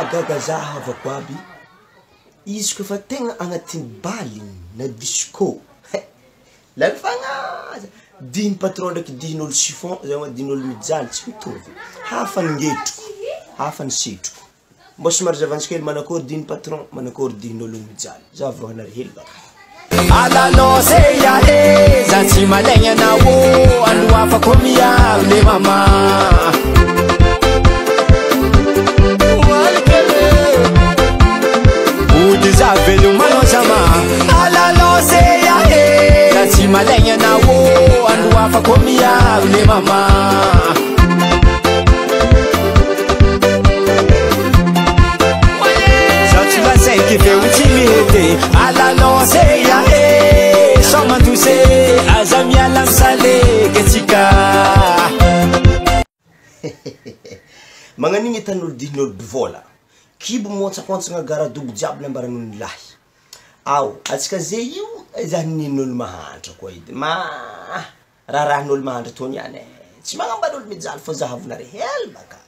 mahagaga zaho avako aby izy ko fa tegna agnatin'ny baly na disco la fagnaza din patron ndraiky din'olo chiffon zay din'olo mijaly tsy mitovy hafa ngetriko hafa nisitriko mbo somary zavantsika hely manakory din patron manakory din'olo mijaly za voanary hely baka alalo seya e zantsy malegna na o ando afako miaro le mama ody za velomano sama alalo seya e zantsy malegna na o ando afako miaro le mama que vê o time rete alalo seya e só mando se azamia lamsale ketika magnanigny tan'olo din'olo bivola kibo montsakontsagna garadobo jiaby lambaran'olo lahy ao atsika zay io zah nin'olo mahantra koa edy ma rahan'olo mahantra tony any tsy magnamban'olo mijaly fô zahavonare hely baka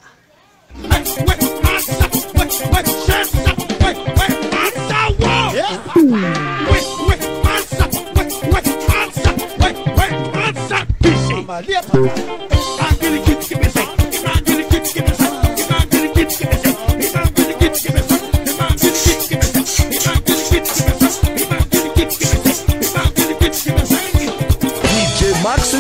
DJ Max,